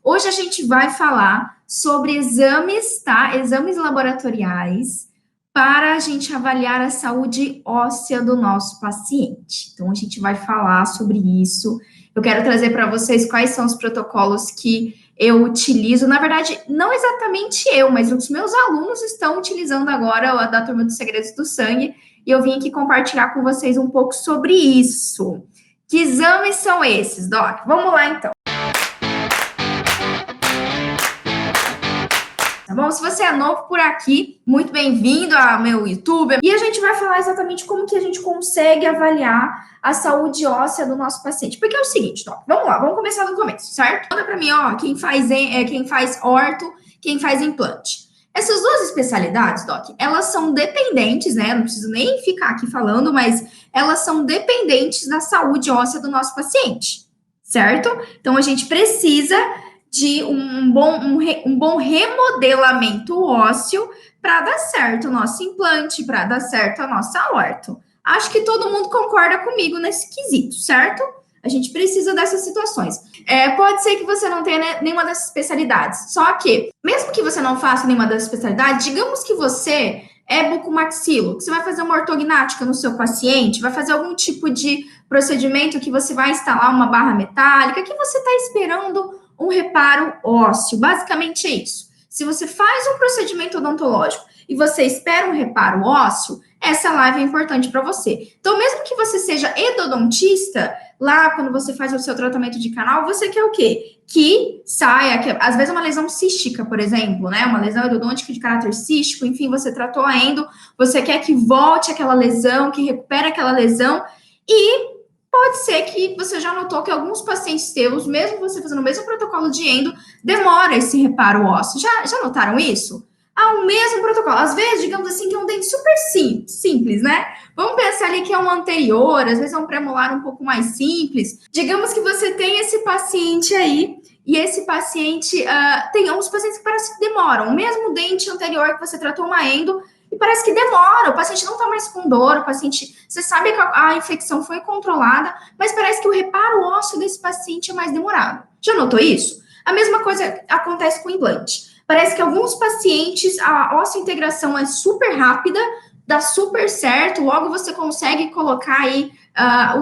Hoje a gente vai falar sobre exames, tá? Exames laboratoriais para a gente avaliar a saúde óssea do nosso paciente. Então, a gente vai falar sobre isso. Eu quero trazer para vocês quais são os protocolos que eu utilizo. Na verdade, não exatamente eu, mas os meus alunos estão utilizando agora a da Turma dos Segredos do Sangue, e eu vim aqui compartilhar com vocês um pouco sobre isso. Que exames são esses, Doc? Vamos lá, então. Tá bom? Se você é novo por aqui, muito bem-vindo ao meu YouTube. E a gente vai falar exatamente como que a gente consegue avaliar a saúde óssea do nosso paciente. Porque é o seguinte, Doc, vamos lá, vamos começar do começo, certo? Conta pra mim, ó, quem faz orto, quem faz implante. Essas duas especialidades, Doc, elas são dependentes, né? Não preciso nem ficar aqui falando, mas elas são dependentes da saúde óssea do nosso paciente, certo? Então, a gente precisa de um bom remodelamento ósseo para dar certo o nosso implante, para dar certo a nossa orto. Acho que todo mundo concorda comigo nesse quesito, certo? A gente precisa dessas situações. Pode ser que você não tenha nenhuma dessas especialidades, só que, mesmo que você não faça nenhuma dessas especialidades, digamos que você é bucomaxilo, que você vai fazer uma ortognática no seu paciente, vai fazer algum tipo de procedimento que você vai instalar uma barra metálica, que você está esperando um reparo ósseo. Basicamente é isso. Se você faz um procedimento odontológico e você espera um reparo ósseo, essa live é importante para você. Então, mesmo que você seja endodontista, lá quando você faz o seu tratamento de canal, você quer o quê? Que saia, às vezes uma lesão cística, por exemplo, né? Uma lesão endodôntica de caráter cístico, enfim, você tratou a endo, você quer que volte aquela lesão, que recupere aquela lesão, e pode ser que você já notou que alguns pacientes teus, mesmo você fazendo o mesmo protocolo de endo, demora esse reparo ósseo. Já notaram isso? O mesmo protocolo. Às vezes, digamos assim, que é um dente super simples, né? Vamos pensar ali que é um anterior, às vezes é um premolar um pouco mais simples. Digamos que você tem esse paciente aí, e esse paciente tem uns pacientes que parece que demoram. O mesmo dente anterior que você tratou uma endo, e parece que demora, o paciente não está mais com dor, o paciente, você sabe que a infecção foi controlada, mas parece que o reparo ósseo desse paciente é mais demorado. Já notou isso? A mesma coisa acontece com o implante. Parece que alguns pacientes, a osseointegração é super rápida, dá super certo, logo você consegue colocar aí o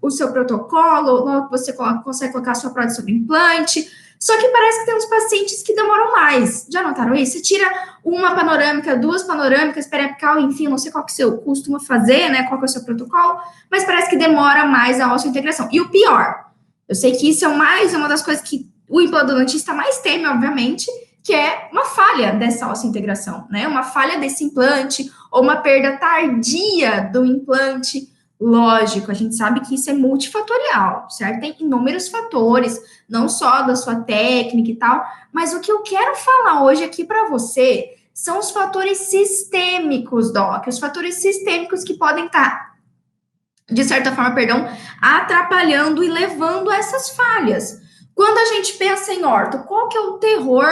seu protocolo, logo você consegue colocar a sua prótese sobre implante. Só que parece que tem uns pacientes que demoram mais. Já notaram isso? Você tira uma panorâmica, duas panorâmicas, periapical, enfim, não sei qual que você costuma fazer, né? Qual que é o seu protocolo, mas parece que demora mais a osseointegração. E o pior, eu sei que isso é uma das coisas que o implantodontista mais teme, obviamente, que é uma falha dessa osseointegração, né? Uma falha desse implante, ou uma perda tardia do implante. Lógico, a gente sabe que isso é multifatorial, certo? Tem inúmeros fatores, não só da sua técnica e tal, mas o que eu quero falar hoje aqui para você são os fatores sistêmicos, Doc, os fatores sistêmicos que podem estar, de certa forma, atrapalhando e levando a essas falhas. Quando a gente pensa em orto, qual que é o terror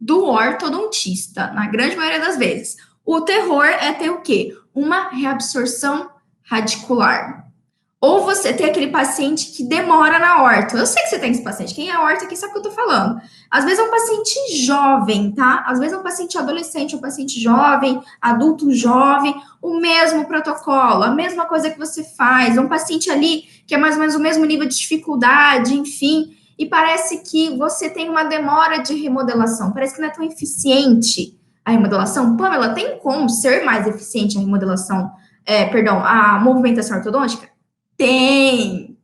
do ortodontista? Na grande maioria das vezes, o terror é ter o quê? Uma reabsorção radicular. Ou você tem aquele paciente que demora na horta. Eu sei que você tem esse paciente. Quem é horta aqui sabe o que eu tô falando. Às vezes é um paciente jovem, tá? Às vezes é um paciente adolescente, um paciente jovem, adulto jovem, o mesmo protocolo, a mesma coisa que você faz. Um paciente ali que é mais ou menos o mesmo nível de dificuldade, enfim. E parece que você tem uma demora de remodelação. Parece que não é tão eficiente a remodelação. Pamela, tem como ser mais eficiente a remodelação? A movimentação ortodôntica? Tem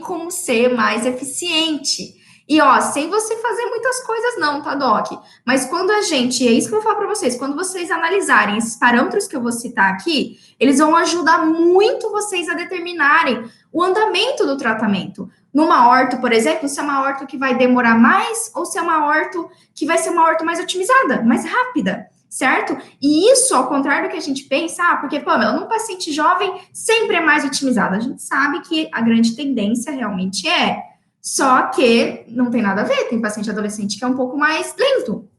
como ser mais eficiente. E, ó, sem você fazer muitas coisas não, tá, Doc? Mas quando é isso que eu vou falar para vocês, quando vocês analisarem esses parâmetros que eu vou citar aqui, eles vão ajudar muito vocês a determinarem o andamento do tratamento. Numa orto, por exemplo, se é uma orto que vai demorar mais ou se é uma orto que vai ser uma orto mais otimizada, mais rápida, certo? E isso, ao contrário do que a gente pensa, porque, Pamela, num paciente jovem sempre é mais otimizado. A gente sabe que a grande tendência realmente é. Só que não tem nada a ver, tem paciente adolescente que é um pouco mais lento,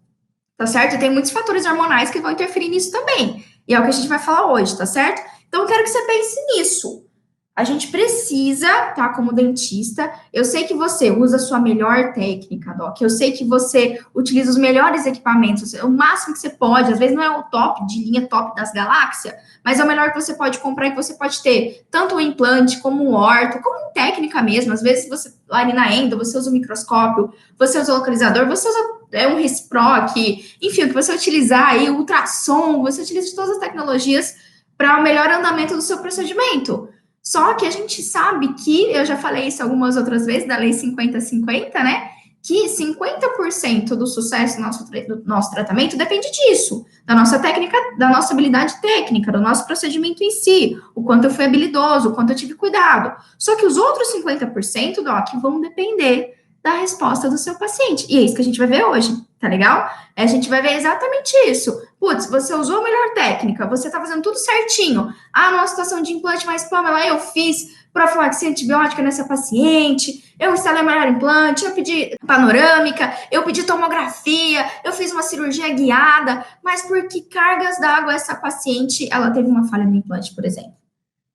tá certo? E tem muitos fatores hormonais que vão interferir nisso também. E é o que a gente vai falar hoje, tá certo? Então, eu quero que você pense nisso. A gente precisa, tá, como dentista, eu sei que você usa a sua melhor técnica, Doc, eu sei que você utiliza os melhores equipamentos, o máximo que você pode, às vezes não é o top de linha, top das galáxias, mas é o melhor que você pode comprar e que você pode ter, tanto o implante, como o orto, como técnica mesmo, às vezes você, lá ali na endo, você usa o microscópio, você usa o localizador, você usa um Resproc, enfim, o que você utilizar aí, o ultrassom, você utiliza todas as tecnologias para o melhor andamento do seu procedimento. Só que a gente sabe que, eu já falei isso algumas outras vezes, da lei 50-50, né? Que 50% do sucesso do nosso tratamento depende disso, da nossa técnica, da nossa habilidade técnica, do nosso procedimento em si, o quanto eu fui habilidoso, o quanto eu tive cuidado. Só que os outros 50%, Doc, vão depender da resposta do seu paciente. E é isso que a gente vai ver hoje, tá legal? A gente vai ver exatamente isso. Putz, você usou a melhor técnica, você tá fazendo tudo certinho. Ah, numa situação de implante, mas Pamela, eu fiz profilaxia antibiótica nessa paciente, eu instalei o melhor implante, eu pedi panorâmica, eu pedi tomografia, eu fiz uma cirurgia guiada, mas por que cargas d'água essa paciente, ela teve uma falha no implante, por exemplo?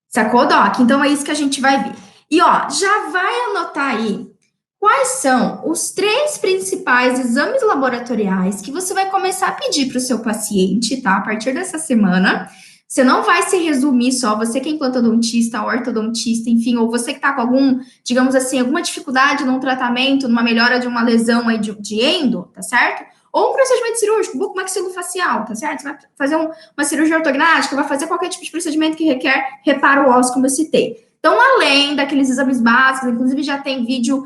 Sacou, Doc? Então é isso que a gente vai ver. E ó, já vai anotar aí quais são os 3 principais exames laboratoriais que você vai começar a pedir para o seu paciente, tá? A partir dessa semana. Você não vai se resumir só, você que é implantodontista, ortodontista, enfim, ou você que está com algum, digamos assim, alguma dificuldade num tratamento, numa melhora de uma lesão aí de endo, tá certo? Ou um procedimento cirúrgico, bucomaxilofacial, tá certo? Você vai fazer uma cirurgia ortognática, vai fazer qualquer tipo de procedimento que requer reparo ósseo, como eu citei. Então, além daqueles exames básicos, inclusive já tem vídeo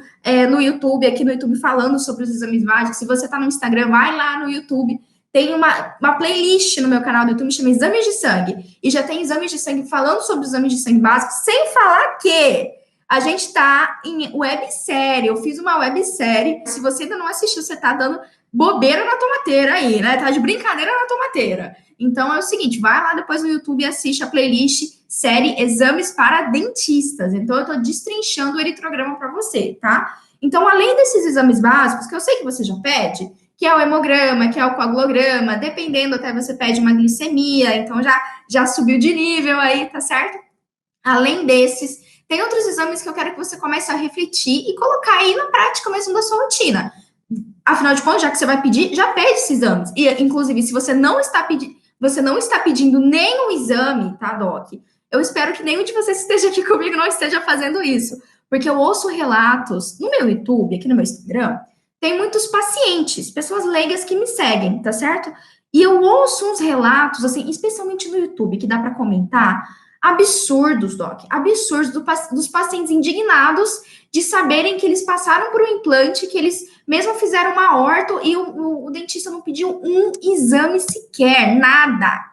no YouTube, aqui no YouTube, falando sobre os exames básicos. Se você está no Instagram, vai lá no YouTube. Tem uma playlist no meu canal do YouTube, chama Exames de Sangue. E já tem exames de sangue falando sobre os exames de sangue básicos, sem falar que a gente está em websérie. Eu fiz uma websérie. Se você ainda não assistiu, você está dando bobeira na tomateira aí, né? Tá de brincadeira na tomateira. Então é o seguinte, vai lá depois no YouTube e assiste a playlist série Exames para Dentistas. Então eu tô destrinchando o eritrograma para você, tá? Então, além desses exames básicos, que eu sei que você já pede, que é o hemograma, que é o coagulograma, dependendo até você pede uma glicemia, então já subiu de nível aí, tá certo? Além desses, tem outros exames que eu quero que você comece a refletir e colocar aí na prática mesmo da sua rotina. Afinal de contas, já que você vai pedir, já pede esses exames. E, inclusive, se você não está pedindo nenhum exame, tá, Doc? Eu espero que nenhum de vocês que esteja aqui comigo não esteja fazendo isso. Porque eu ouço relatos no meu YouTube, aqui no meu Instagram, tem muitos pacientes, pessoas leigas que me seguem, tá certo? E eu ouço uns relatos, assim, especialmente no YouTube, que dá para comentar, absurdos, Doc, absurdos dos pacientes indignados de saberem que eles passaram por um implante, que eles mesmo fizeram uma orto e o dentista não pediu um exame sequer, nada.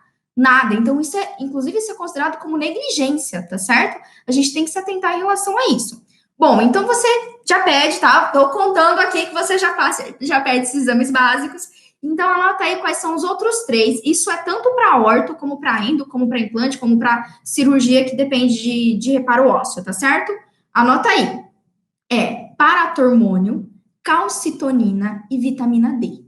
Então, inclusive, isso é considerado como negligência, tá certo? A gente tem que se atentar em relação a isso. Bom, então você já pede, tá? Tô contando aqui que você já pede esses exames básicos. Então, anota aí quais são os outros 3. Isso é tanto para orto, como para endo, como para implante, como para cirurgia que depende de reparo ósseo, tá certo? Anota aí. É paratormônio, calcitonina e vitamina D.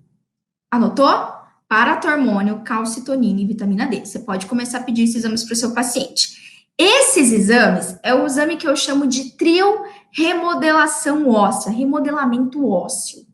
Anotou? Paratormônio, calcitonina e vitamina D. Você pode começar a pedir esses exames para o seu paciente. Esses exames é o exame que eu chamo de trio remodelação óssea, remodelamento ósseo,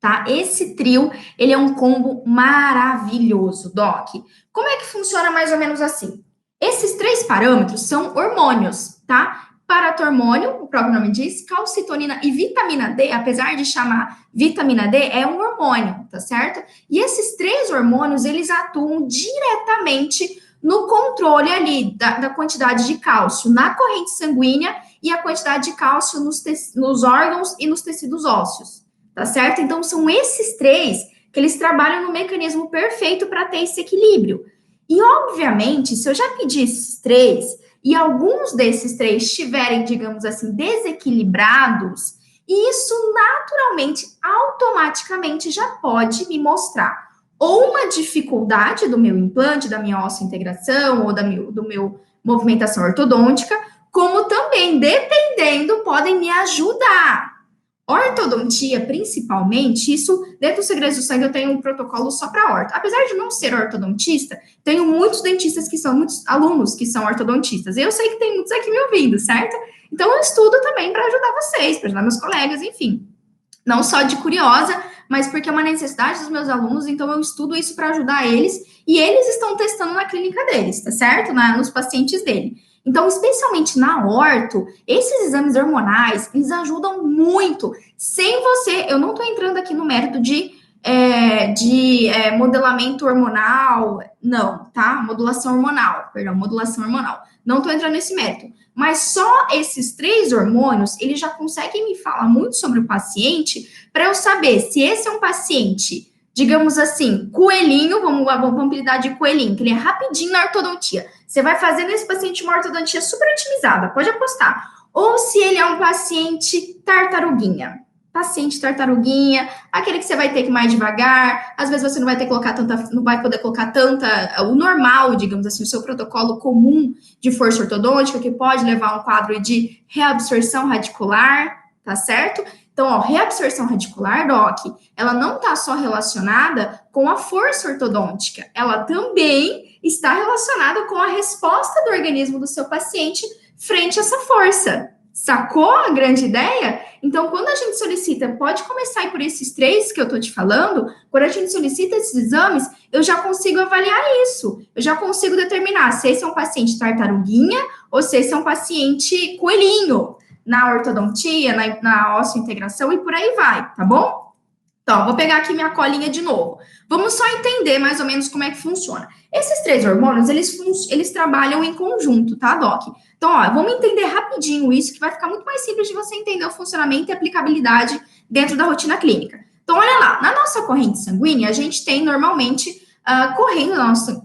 tá? Esse trio, ele é um combo maravilhoso, Doc. Como é que funciona mais ou menos assim? Esses 3 parâmetros são hormônios, tá? Paratormônio, o próprio nome diz, calcitonina e vitamina D, apesar de chamar vitamina D, é um hormônio, tá certo? E esses 3 hormônios, eles atuam diretamente no controle ali da quantidade de cálcio na corrente sanguínea e a quantidade de cálcio nos órgãos e nos tecidos ósseos, tá certo? Então, são esses 3 que eles trabalham no mecanismo perfeito para ter esse equilíbrio. E, obviamente, se eu já pedi esses 3 e alguns desses 3 estiverem, digamos assim, desequilibrados, isso naturalmente, automaticamente já pode me mostrar ou uma dificuldade do meu implante, da minha osseointegração ou do meu movimentação ortodôntica, como também, dependendo, podem me ajudar. Ortodontia, principalmente, isso, dentro dos segredos do sangue, eu tenho um protocolo só para orto. Apesar de não ser ortodontista, tenho muitos dentistas que são, muitos alunos que são ortodontistas. E eu sei que tem muitos aqui me ouvindo, certo? Então, eu estudo também para ajudar vocês, para ajudar meus colegas, enfim. Não só de curiosa, mas porque é uma necessidade dos meus alunos, então eu estudo isso para ajudar eles, e eles estão testando na clínica deles, tá certo? Nos pacientes dele. Então, especialmente na orto, esses exames hormonais, eles ajudam muito. Sem você, eu não estou entrando aqui no mérito de modelamento hormonal, não, tá? Modulação hormonal, perdão, modulação hormonal. Não estou entrando nesse mérito. Mas só esses 3 hormônios, eles já conseguem me falar muito sobre o paciente para eu saber se esse é um paciente, digamos assim, coelhinho, vamos apelidar de coelhinho, que ele é rapidinho na ortodontia. Você vai fazer nesse paciente uma ortodontia super otimizada, pode apostar. Ou se ele é um paciente tartaruguinha. Paciente tartaruguinha, aquele que você vai ter que ir mais devagar, às vezes você não vai ter que colocar tanta, não vai poder colocar tanta, o normal, digamos assim, o seu protocolo comum de força ortodôntica, que pode levar a um quadro de reabsorção radicular, tá certo? Então, ó, reabsorção radicular, Doc, ela não está só relacionada com a força ortodôntica, ela também está relacionada com a resposta do organismo do seu paciente frente a essa força. Sacou a grande ideia? Então, quando a gente solicita, pode começar por esses 3 que eu tô te falando, quando a gente solicita esses exames, eu já consigo avaliar isso. Eu já consigo determinar se esse é um paciente tartaruguinha ou se esse é um paciente coelhinho na ortodontia, na osteointegração e por aí vai, tá bom? Então, vou pegar aqui minha colinha de novo. Vamos só entender mais ou menos como é que funciona. Esses 3 hormônios, eles trabalham em conjunto, tá, Doc? Então, ó, vamos entender rapidinho isso, que vai ficar muito mais simples de você entender o funcionamento e aplicabilidade dentro da rotina clínica. Então, olha lá, na nossa corrente sanguínea, a gente tem normalmente, correndo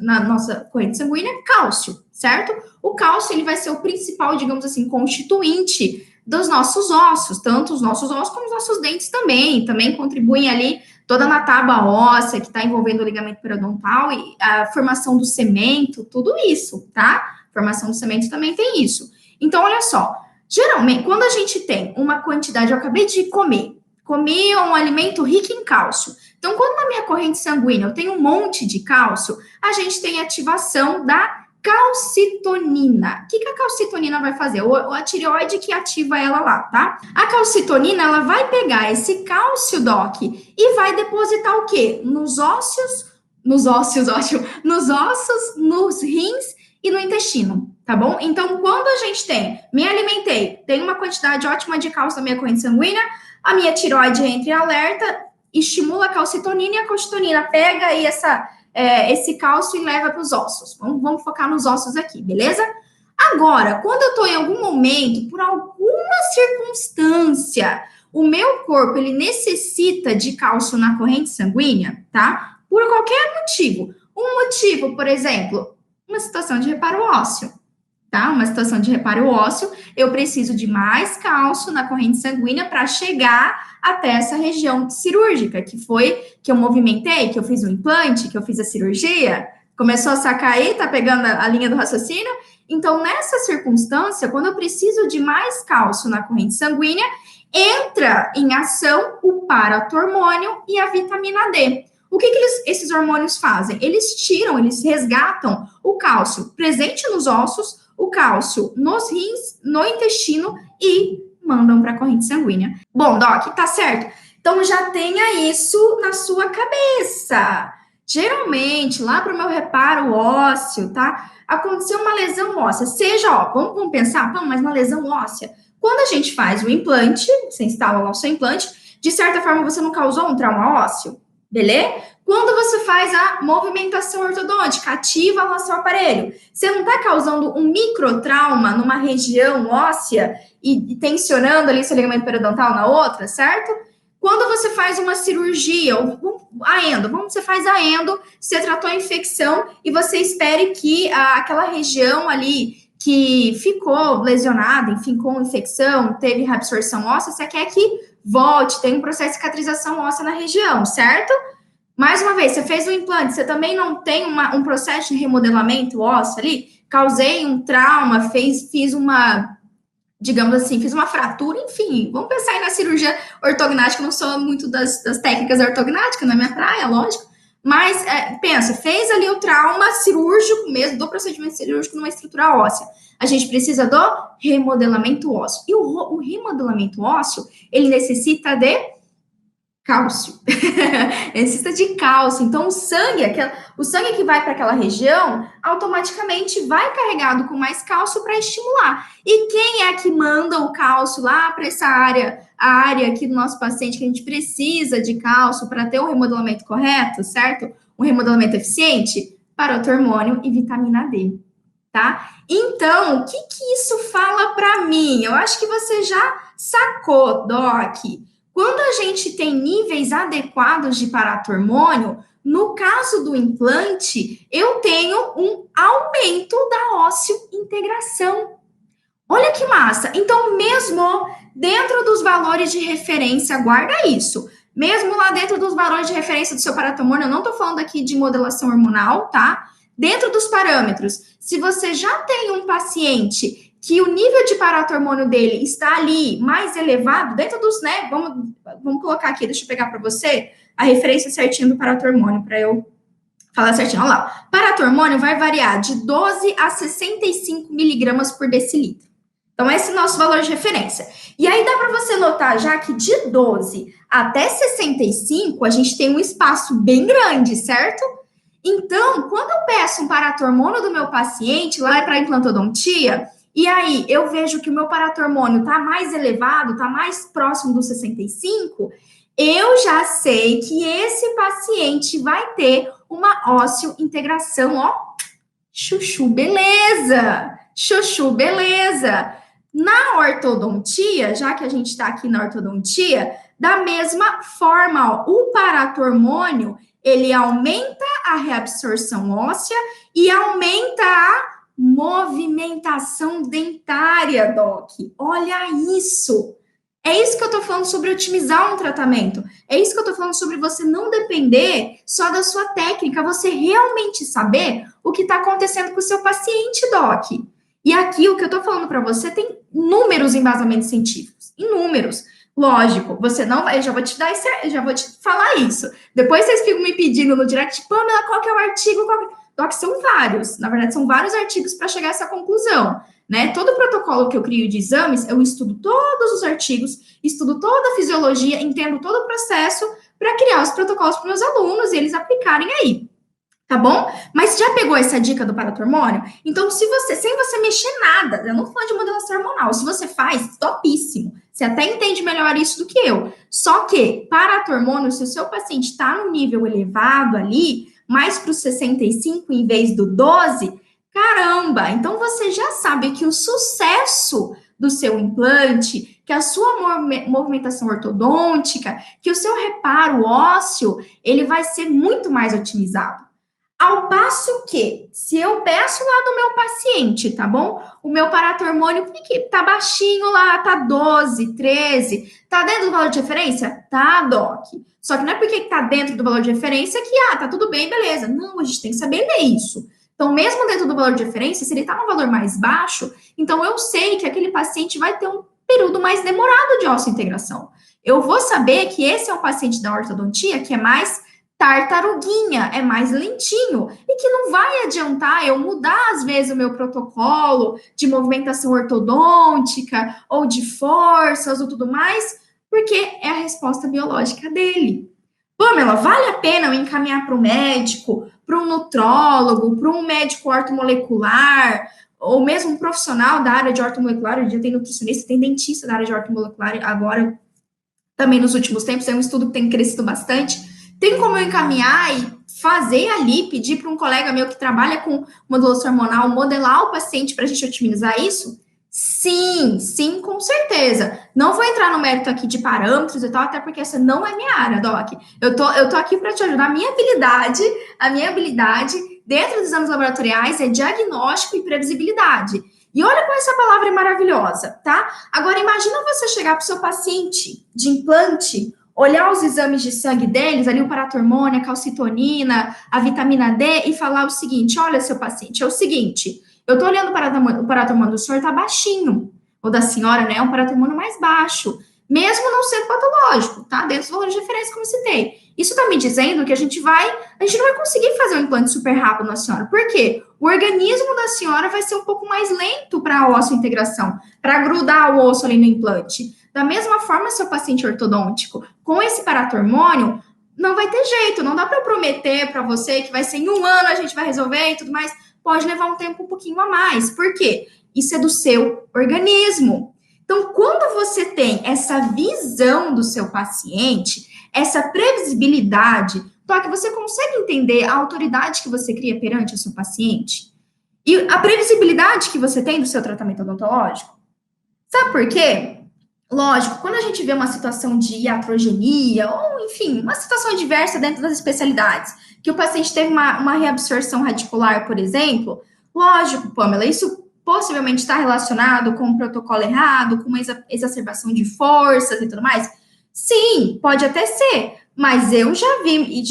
na nossa corrente sanguínea, cálcio, certo? O cálcio, ele vai ser o principal, digamos assim, constituinte dos nossos ossos, tanto os nossos ossos como os nossos dentes também contribuem ali toda na tábua óssea que está envolvendo o ligamento periodontal e a formação do cemento, tudo isso, tá? Formação do cemento também tem isso. Então, olha só, geralmente, quando a gente tem uma quantidade, eu acabei de comi um alimento rico em cálcio. Então, quando na minha corrente sanguínea eu tenho um monte de cálcio, a gente tem ativação da calcitonina. O que a calcitonina vai fazer? A tireoide que ativa ela lá, tá? A calcitonina, ela vai pegar esse cálcio, Doc, e vai depositar o quê? Nos ossos, ótimo, nos ossos, nos rins e no intestino, tá bom? Então, quando a gente me alimentei, tem uma quantidade ótima de cálcio na minha corrente sanguínea, a minha tireoide entra em alerta, estimula a calcitonina e a calcitonina pega aí esse cálcio e leva para os ossos. Vamos focar nos ossos aqui, beleza? Agora, quando eu estou em algum momento, por alguma circunstância, o meu corpo, ele necessita de cálcio na corrente sanguínea, tá? Por qualquer motivo. Um motivo, por exemplo, uma situação de reparo ósseo, tá? Uma situação de reparo ósseo, eu preciso de mais cálcio na corrente sanguínea para chegar até essa região cirúrgica, que foi que eu movimentei, que eu fiz o implante, que eu fiz a cirurgia. Começou a sacar aí? Tá pegando a linha do raciocínio? Então, nessa circunstância, quando eu preciso de mais cálcio na corrente sanguínea, entra em ação o paratormônio e a vitamina D. O que esses hormônios fazem? Eles resgatam o cálcio presente nos ossos, o cálcio nos rins, no intestino e mandam para a corrente sanguínea. Bom, Doc, tá certo. Então já tenha isso na sua cabeça. Geralmente, lá para o meu reparo ósseo, tá? Aconteceu uma lesão óssea. Seja, ó, vamos pensar, mas uma lesão óssea. Quando a gente faz o implante, você instala lá o seu implante, de certa forma você não causou um trauma ósseo, beleza? Quando você faz a movimentação ortodôntica, ativa lá seu aparelho, você não está causando um microtrauma numa região óssea e tensionando ali seu ligamento periodontal na outra, certo? Quando você faz uma cirurgia, você faz a endo, você tratou a infecção e você espere que aquela região ali que ficou lesionada, enfim, com infecção, teve reabsorção óssea, você quer que volte, tem um processo de cicatrização óssea na região, certo? Mais uma vez, você fez um implante, você também não tem um processo de remodelamento ósseo ali? Causei um trauma, fiz uma digamos assim, fiz uma fratura, enfim, vamos pensar aí na cirurgia ortognática, não sou muito das técnicas ortognáticas, na minha praia, lógico, mas pensa, fez ali o trauma cirúrgico mesmo, do procedimento cirúrgico numa estrutura óssea. A gente precisa do remodelamento ósseo. E o remodelamento ósseo, ele necessita de cálcio. Necessita de cálcio. Então, o sangue que vai para aquela região, automaticamente vai carregado com mais cálcio para estimular. E quem é que manda o cálcio lá para essa área, a área aqui do nosso paciente que a gente precisa de cálcio para ter um remodelamento correto, certo? Um remodelamento eficiente? Parotormônio e vitamina D, tá? Então, o que isso fala para mim? Eu acho que você já sacou, Doc. Quando a gente tem níveis adequados de paratormônio, no caso do implante, eu tenho um aumento da ósseo-integração. Olha que massa! Então, mesmo dentro dos valores de referência, guarda isso. Mesmo lá dentro dos valores de referência do seu paratormônio, eu não estou falando aqui de modelação hormonal, tá? Dentro dos parâmetros, se você já tem um paciente que o nível de paratormônio dele está ali mais elevado, dentro dos, né? Vamos colocar aqui, deixa eu pegar para você a referência certinho do paratormônio, para eu falar certinho. Olha lá. Paratormônio vai variar de 12 a 65 miligramas por decilitro. Então, esse é o nosso valor de referência. E aí dá para você notar já que de 12 até 65, a gente tem um espaço bem grande, certo? Então, quando eu peço um paratormônio do meu paciente lá para implantodontia, e aí eu vejo que o meu paratormônio está mais elevado, está mais próximo dos 65, eu já sei que esse paciente vai ter uma ósseo-integração, ó, chuchu, beleza! Chuchu, beleza! Na ortodontia, já que a gente está aqui na ortodontia, da mesma forma, ó, o paratormônio, ele aumenta a reabsorção óssea e aumenta a movimentação dentária, Doc. Olha isso! É isso que eu estou falando sobre otimizar um tratamento. É isso que eu estou falando sobre você não depender só da sua técnica, você realmente saber o que está acontecendo com o seu paciente, Doc. E aqui o que eu estou falando para você tem inúmeros embasamentos científicos, inúmeros. Lógico, você não vai, eu já vou te dar já vou te falar isso. Depois vocês ficam me pedindo no direct, Pamela, qual que é o artigo? Doc, são vários, na verdade, são vários artigos para chegar a essa conclusão, né? Todo o protocolo que eu crio de exames, eu estudo todos os artigos, estudo toda a fisiologia, entendo todo o processo para criar os protocolos para meus alunos e eles aplicarem aí. Tá bom? Mas já pegou essa dica do paratormônio? Então, sem você mexer nada, eu não falo de modelação hormonal, se você faz, topíssimo. Você até entende melhor isso do que eu. Só que, paratormônio, se o seu paciente está no nível elevado ali, mais para os 65 em vez do 12, caramba! Então, você já sabe que o sucesso do seu implante, que a sua movimentação ortodôntica, que o seu reparo ósseo, ele vai ser muito mais otimizado. Ao passo que, se eu peço lá do meu paciente, tá bom? O meu paratormônio, que tá baixinho lá, tá 12, 13, tá dentro do valor de referência? Tá, Doc. Só que não é porque tá dentro do valor de referência que, tá tudo bem, beleza. Não, a gente tem que saber ler isso. Então, mesmo dentro do valor de referência, se ele tá no valor mais baixo, então eu sei que aquele paciente vai ter um período mais demorado de osso-integração. Eu vou saber que esse é um paciente da ortodontia que é mais tartaruguinha, é mais lentinho, e que não vai adiantar eu mudar, às vezes, o meu protocolo de movimentação ortodôntica, ou de forças, ou tudo mais, porque é a resposta biológica dele. Pamela, vale a pena eu encaminhar para o médico, para um nutrólogo, para um médico ortomolecular, ou mesmo um profissional da área de ortomolecular? Hoje em dia tem nutricionista, tem dentista da área de ortomolecular, agora, também nos últimos tempos, é um estudo que tem crescido bastante. Tem como eu encaminhar e fazer ali, pedir para um colega meu que trabalha com modulação hormonal, modelar o paciente para a gente otimizar isso? Sim, sim, com certeza. Não vou entrar no mérito aqui de parâmetros e tal, até porque essa não é minha área, Doc. Eu tô aqui para te ajudar. A minha habilidade dentro dos exames laboratoriais é diagnóstico e previsibilidade. E olha como essa palavra é maravilhosa, tá? Agora, imagina você chegar para o seu paciente de implante, olhar os exames de sangue deles, ali o paratormônio, a calcitonina, a vitamina D, e falar o seguinte: olha, seu paciente, é o seguinte, eu tô olhando o paratormônio do senhor, tá baixinho. ou da senhora, né, é um parato hormônio mais baixo, mesmo não sendo patológico, tá? Dentro dos valores de referência, como citei. Isso tá me dizendo que a gente não vai conseguir fazer um implante super rápido na senhora. Por quê? O organismo da senhora vai ser um pouco mais lento para a osso-integração, para grudar o osso ali no implante. Da mesma forma, seu paciente ortodôntico, com esse parato hormônio, não vai ter jeito, não dá para prometer para você que vai ser em 1 ano a gente vai resolver e tudo mais. Pode levar um tempo um pouquinho a mais. Por quê? Isso é do seu organismo. Então, quando você tem essa visão do seu paciente, essa previsibilidade, Toque, você consegue entender a autoridade que você cria perante o seu paciente? E a previsibilidade que você tem do seu tratamento odontológico? Sabe por quê? Lógico, quando a gente vê uma situação de iatrogenia, ou enfim, uma situação diversa dentro das especialidades, que o paciente teve uma reabsorção radicular, por exemplo, lógico, Pamela, isso possivelmente está relacionado com um protocolo errado, com uma exacerbação de forças e tudo mais? Sim, pode até ser, mas eu já vi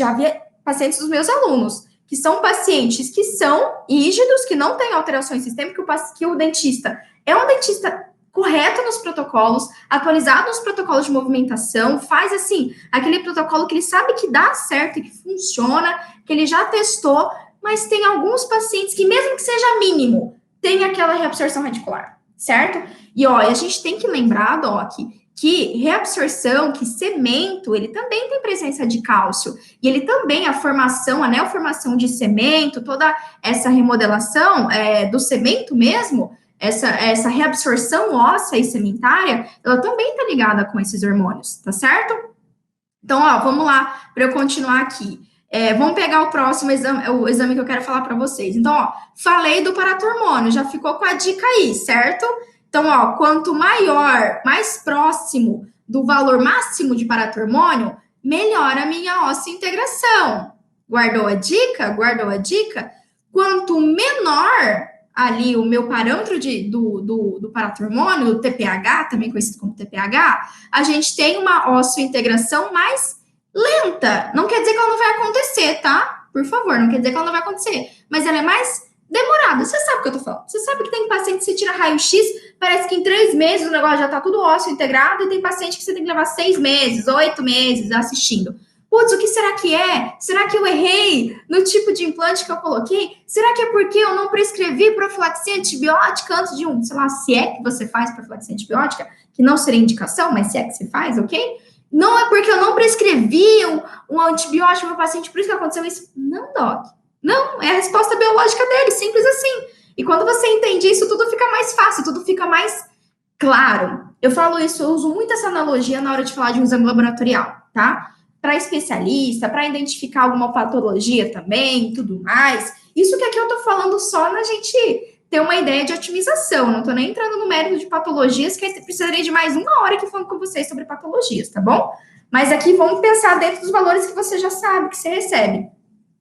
pacientes dos meus alunos, que são pacientes que são rígidos, que não têm alterações sistêmicas, que o dentista é um dentista correto nos protocolos, atualizado nos protocolos de movimentação, faz assim, aquele protocolo que ele sabe que dá certo e que funciona, que ele já testou, mas tem alguns pacientes que, mesmo que seja mínimo, tem aquela reabsorção radicular, certo? E, ó, a gente tem que lembrar, Doc, que reabsorção, que cemento, ele também tem presença de cálcio, e ele também, a formação, a neoformação de cemento, toda essa remodelação do cemento mesmo, essa reabsorção óssea e cementária, ela também está ligada com esses hormônios, tá certo? Então, ó, vamos lá, para eu continuar aqui. Vamos pegar o próximo exame, o exame que eu quero falar para vocês. Então, ó, falei do paratormônio, já ficou com a dica aí, certo? Então, ó, quanto maior, mais próximo do valor máximo de paratormônio, melhor a minha osso-integração. Guardou a dica? Guardou a dica? Quanto menor ali o meu parâmetro do paratormônio, o TPH, também conhecido como TPH, a gente tem uma osso-integração mais lenta. Não quer dizer que ela não vai acontecer, tá? Por favor, não quer dizer que ela não vai acontecer. Mas ela é mais demorada. Você sabe o que eu tô falando. Você sabe que tem paciente que você tira raio-x, parece que em 3 meses o negócio já tá tudo ósseo integrado, e tem paciente que você tem que levar 6 meses, 8 meses assistindo. Putz, o que será que é? Será que eu errei no tipo de implante que eu coloquei? Será que é porque eu não prescrevi profilaxia antibiótica antes de sei lá, se é que você faz profilaxia antibiótica, que não seria indicação, mas se é que você faz, ok? Não é porque eu não prescrevi um antibiótico para o paciente, por isso que aconteceu isso. Não, Doc. Não, é a resposta biológica dele, simples assim. E quando você entende isso, tudo fica mais fácil, tudo fica mais claro. Eu falo isso, eu uso muito essa analogia na hora de falar de um exame laboratorial, tá? Para especialista, para identificar alguma patologia também, tudo mais. Isso que aqui eu tô falando só na gente ter uma ideia de otimização. Não tô nem entrando no mérito de patologias, que aí precisaria de mais 1 hora aqui falando com vocês sobre patologias, tá bom? Mas aqui vamos pensar dentro dos valores que você já sabe, que você recebe.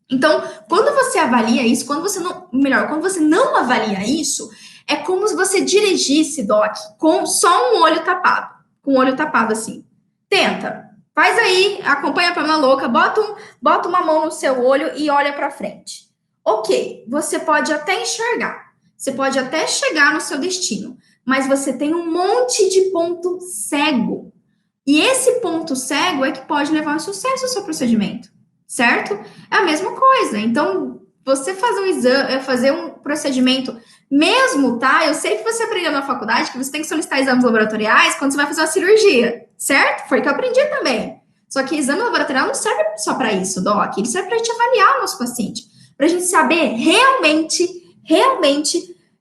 Então, quando você avalia isso, quando você não avalia isso, é como se você dirigisse, Doc, com só um olho tapado. Com o olho tapado assim. Tenta. Faz aí, acompanha a Pamela louca, bota uma mão no seu olho e olha para frente. Ok, você pode até enxergar, você pode até chegar no seu destino, mas você tem um monte de ponto cego. E esse ponto cego é que pode levar ao sucesso o seu procedimento, certo? É a mesma coisa. Então, você fazer um exame, fazer um procedimento, mesmo, tá? Eu sei que você aprendeu na faculdade que você tem que solicitar exames laboratoriais quando você vai fazer uma cirurgia, certo? Foi que eu aprendi também. Só que exame laboratorial não serve só para isso, Doc. Ele serve para a gente avaliar o nosso paciente, para a gente saber realmente,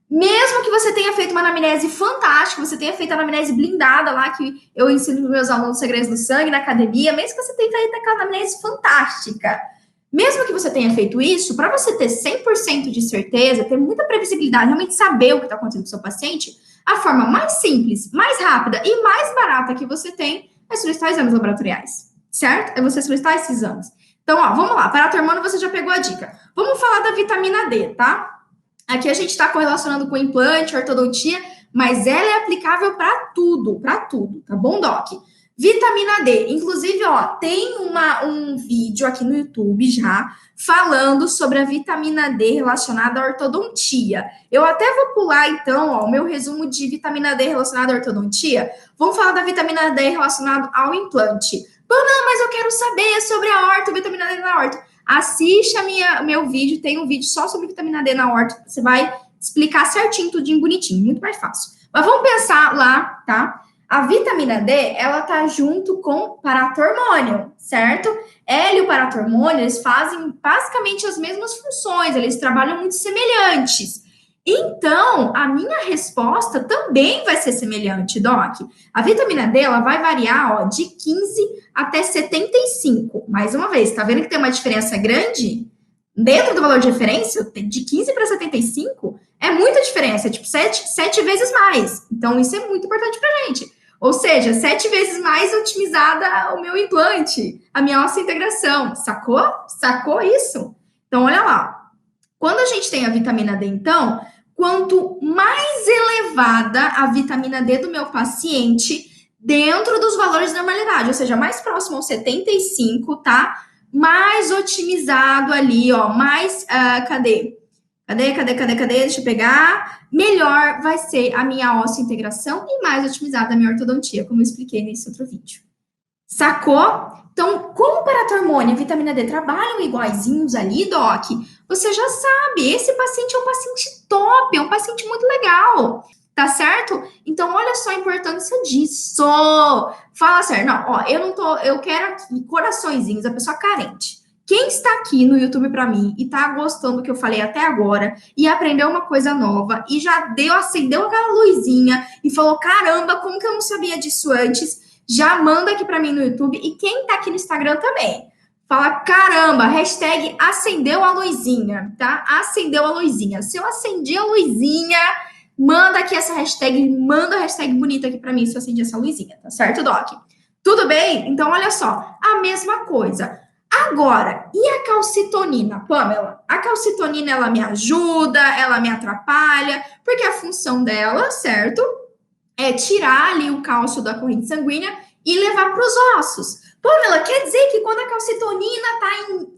mesmo que você tenha feito uma anamnese fantástica, você tenha feito a anamnese blindada lá, que eu ensino para meus alunos segredos do sangue na academia, mesmo que você tenha feito aquela anamnese fantástica, mesmo que você tenha feito isso, para você ter 100% de certeza, ter muita previsibilidade, realmente saber o que está acontecendo com o seu paciente, a forma mais simples, mais rápida e mais barata que você tem é solicitar exames laboratoriais, certo? É você solicitar esses exames. Então, ó, vamos lá, paratormônio você já pegou a dica. Vamos falar da vitamina D, tá? Aqui a gente está correlacionando com implante, ortodontia, mas ela é aplicável para tudo, tá bom, Doc? Vitamina D, inclusive, ó, tem um vídeo vídeo aqui no YouTube já, falando sobre a vitamina D relacionada à ortodontia. Eu até vou pular, então, ó, o meu resumo de vitamina D relacionada à ortodontia. Vamos falar da vitamina D relacionada ao implante. Não, mas eu quero saber sobre a orto, vitamina D na orto. Assiste meu vídeo, tem um vídeo só sobre vitamina D na orto. Você vai explicar certinho, tudinho, bonitinho, muito mais fácil. Mas vamos pensar lá, tá? A vitamina D, ela tá junto com o paratormônio, certo? Ela e o paratormônio, eles fazem basicamente as mesmas funções, eles trabalham muito semelhantes. Então, a minha resposta também vai ser semelhante, Doc. A vitamina D, ela vai variar, ó, de 15 até 75. Mais uma vez, tá vendo que tem uma diferença grande? Dentro do valor de referência, de 15 para 75, é muita diferença, é tipo 7 vezes mais. Então, isso é muito importante pra gente. Ou seja, 7 vezes mais otimizada o meu implante, a minha osseointegração. Sacou? Sacou isso? Então, olha lá. Quando a gente tem a vitamina D, então, quanto mais elevada a vitamina D do meu paciente, dentro dos valores de normalidade, ou seja, mais próximo ao 75, tá? Mais otimizado ali, ó, mais, cadê? Deixa eu pegar. Melhor vai ser a minha osseointegração e mais otimizada a minha ortodontia, como eu expliquei nesse outro vídeo. Sacou? Então, como o paratormônio e a vitamina D trabalham iguaizinhos ali, Doc, você já sabe, esse paciente é um paciente top, é um paciente muito legal, tá certo? Então, olha só a importância disso. Fala sério, não, ó, eu quero aqui coraçõezinhos, a pessoa carente. Quem está aqui no YouTube para mim e está gostando do que eu falei até agora e aprendeu uma coisa nova e já acendeu aquela luzinha e falou, caramba, como que eu não sabia disso antes? Já manda aqui para mim no YouTube e quem está aqui no Instagram também. Fala, caramba, hashtag acendeu a luzinha, tá? Acendeu a luzinha. Se eu acendi a luzinha, manda aqui essa hashtag, manda a hashtag bonita aqui para mim se eu acendi essa luzinha, tá certo, Doc? Tudo bem? Então, olha só, a mesma coisa. Agora, e a calcitonina, Pamela? A calcitonina, ela me ajuda, ela me atrapalha, porque a função dela, certo, é tirar ali o cálcio da corrente sanguínea e levar para os ossos. Pamela, quer dizer que quando a calcitonina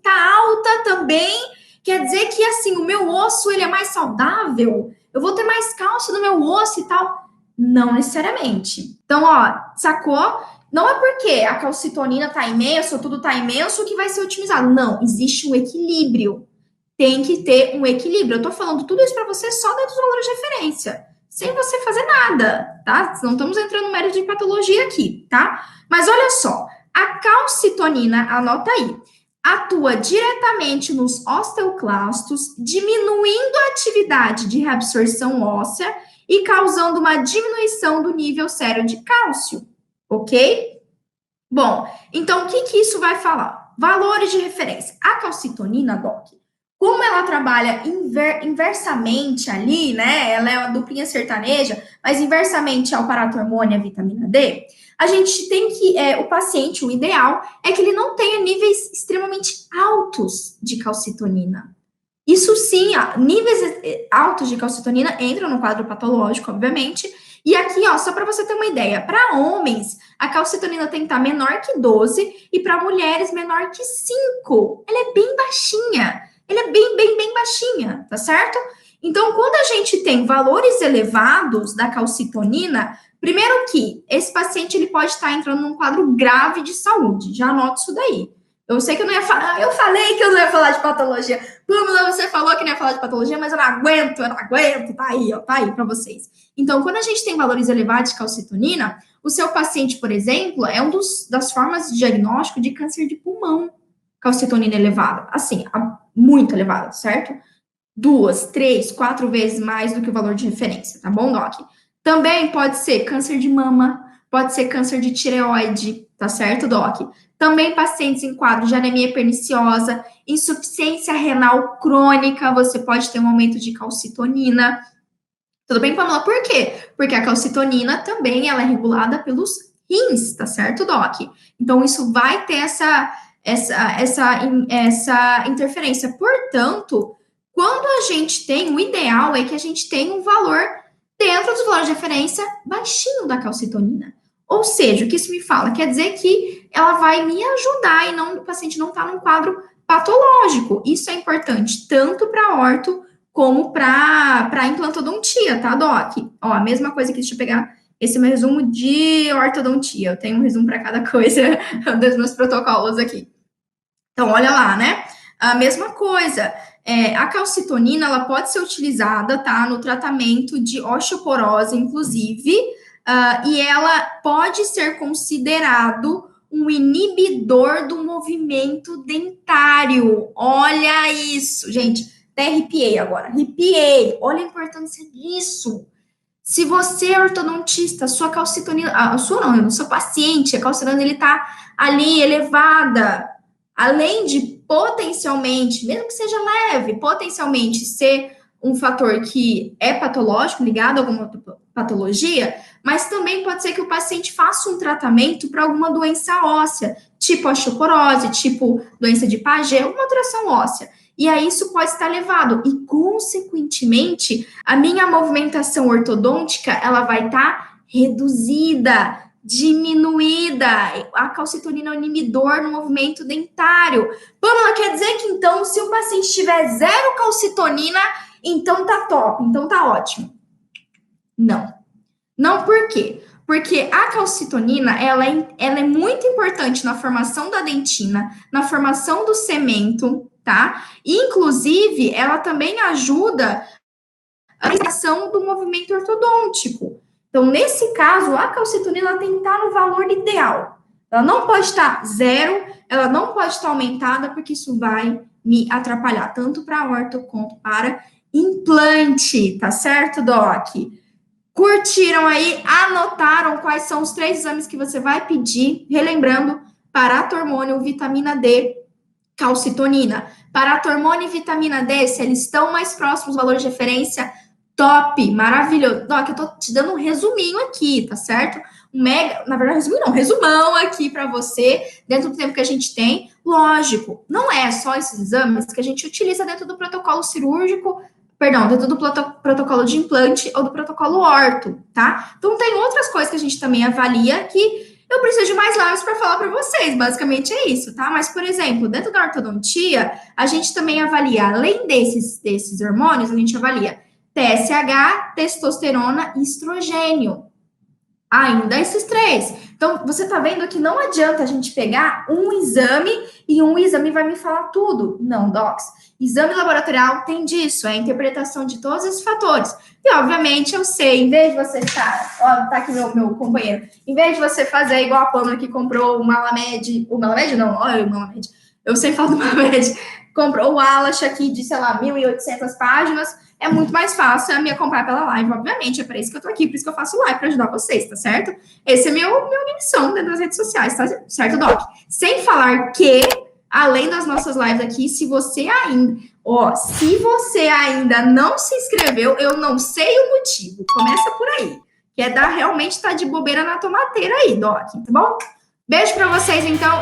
tá alta também, quer dizer que, assim, o meu osso, ele é mais saudável? Eu vou ter mais cálcio no meu osso e tal? Não necessariamente. Então, ó, sacou? Não é porque a calcitonina tá imenso, tudo tá imenso, que vai ser otimizado. Não, existe um equilíbrio. Tem que ter um equilíbrio. Eu tô falando tudo isso para você só dentro dos valores de referência, sem você fazer nada, tá? Não estamos entrando no mérito de patologia aqui, tá? Mas olha só, a calcitonina, anota aí, atua diretamente nos osteoclastos, diminuindo a atividade de reabsorção óssea e causando uma diminuição do nível sério de cálcio. Ok? Bom, então o que isso vai falar? Valores de referência. A calcitonina, Doc, como ela trabalha inversamente ali, né? Ela é uma duplinha sertaneja, mas inversamente ao paratormônio e à vitamina D, a gente tem que, o paciente, o ideal é que ele não tenha níveis extremamente altos de calcitonina. Isso sim, níveis altos de calcitonina entram no quadro patológico, obviamente. E aqui, ó, só para você ter uma ideia, para homens, a calcitonina tem que estar menor que 12 e para mulheres menor que 5. Ela é bem baixinha. Ela é bem baixinha, tá certo? Então, quando a gente tem valores elevados da calcitonina, primeiro que esse paciente ele pode estar entrando num quadro grave de saúde. Já anoto isso daí. Eu sei que eu não ia falar, eu falei que eu não ia falar de patologia. Pamela, você falou que não ia falar de patologia, mas eu não aguento, tá aí, ó, tá aí para vocês. Então, quando a gente tem valores elevados de calcitonina, o seu paciente, por exemplo, é das formas de diagnóstico de câncer de pulmão. Calcitonina elevada, assim, muito elevada, certo? 2, 3, 4 vezes mais do que o valor de referência, tá bom, Doc? Também pode ser câncer de mama, pode ser câncer de tireoide, tá certo, Doc? Também pacientes em quadro de anemia perniciosa, insuficiência renal crônica, você pode ter um aumento de calcitonina. Tudo bem, Pamela? Por quê? Porque a calcitonina também ela é regulada pelos rins, tá certo, Doc? Então, isso vai ter essa interferência. Portanto, quando a gente tem, o ideal é que a gente tenha um valor dentro dos valores de referência baixinho da calcitonina. Ou seja, o que isso me fala? Quer dizer que ela vai me ajudar e o paciente não tá num quadro patológico. Isso é importante tanto para orto como para implantodontia, tá, Doc? Ó, a mesma coisa que deixa eu pegar esse é meu resumo de ortodontia. Eu tenho um resumo para cada coisa dos meus protocolos aqui. Então, olha lá, né? A mesma coisa. A calcitonina, ela pode ser utilizada, tá? No tratamento de osteoporose, inclusive, e ela pode ser considerado um inibidor do movimento dentário. Olha isso, gente. Até arrepiei agora. Arrepiei. Olha a importância disso. Se você é ortodontista, sua calcitonina, a sua não, o seu paciente, a calcitonina, ele tá ali elevada, além de potencialmente, mesmo que seja leve, potencialmente ser um fator que é patológico, ligado a alguma patologia, mas também pode ser que o paciente faça um tratamento para alguma doença óssea, tipo osteoporose, tipo doença de Paget, alguma alteração óssea. E aí isso pode estar elevado. E, consequentemente, a minha movimentação ortodôntica, ela vai estar reduzida, diminuída. A calcitonina é um inibidor no movimento dentário. Pamela, quer dizer que, então, se o paciente tiver zero calcitonina, então tá top, então tá ótimo. Não. Não por quê? Porque a calcitonina, ela é muito importante na formação da dentina, na formação do cemento, tá? Inclusive, ela também ajuda a realização do movimento ortodôntico. Então, nesse caso, a calcitonina tem que estar no valor ideal. Ela não pode estar zero, ela não pode estar aumentada, porque isso vai me atrapalhar, tanto para orto quanto para implante, tá certo, Doc? Curtiram aí, anotaram quais são os 3 exames que você vai pedir, relembrando, paratormônio, vitamina D, calcitonina. Paratormônio e vitamina D, se eles estão mais próximos do valor de referência, top, maravilhoso. Doc, eu tô te dando um resuminho aqui, tá certo? Na verdade, resuminho não, resumão aqui para você, dentro do tempo que a gente tem. Lógico, não é só esses exames que a gente utiliza dentro do protocolo cirúrgico, perdão, dentro do protocolo de implante ou do protocolo orto, tá? Então, tem outras coisas que a gente também avalia que eu preciso de mais lives para falar para vocês, basicamente é isso, tá? Mas, por exemplo, dentro da ortodontia, a gente também avalia, além desses hormônios, a gente avalia TSH, testosterona e estrogênio. Ainda esses 3. Então, você tá vendo que não adianta a gente pegar um exame e um exame vai me falar tudo. Não, docs. Exame laboratorial tem disso, é a interpretação de todos esses fatores. E, obviamente, eu sei, em vez de você estar... Ó, tá aqui meu companheiro. Em vez de você fazer igual a Pamela que comprou o Malamed... O Malamed não, olha o Malamed. Eu sei falar do Malamed. Comprou o Alash aqui de, sei lá, 1.800 páginas... É muito mais fácil me acompanhar pela live, obviamente. É para isso que eu tô aqui, por isso que eu faço live, para ajudar vocês, tá certo? Esse é minha missão dentro das redes sociais, tá certo, Doc? Sem falar que, além das nossas lives aqui, se você ainda não se inscreveu, eu não sei o motivo. Começa por aí. Que é realmente estar de bobeira na tomateira aí, Doc, tá bom? Beijo para vocês, então.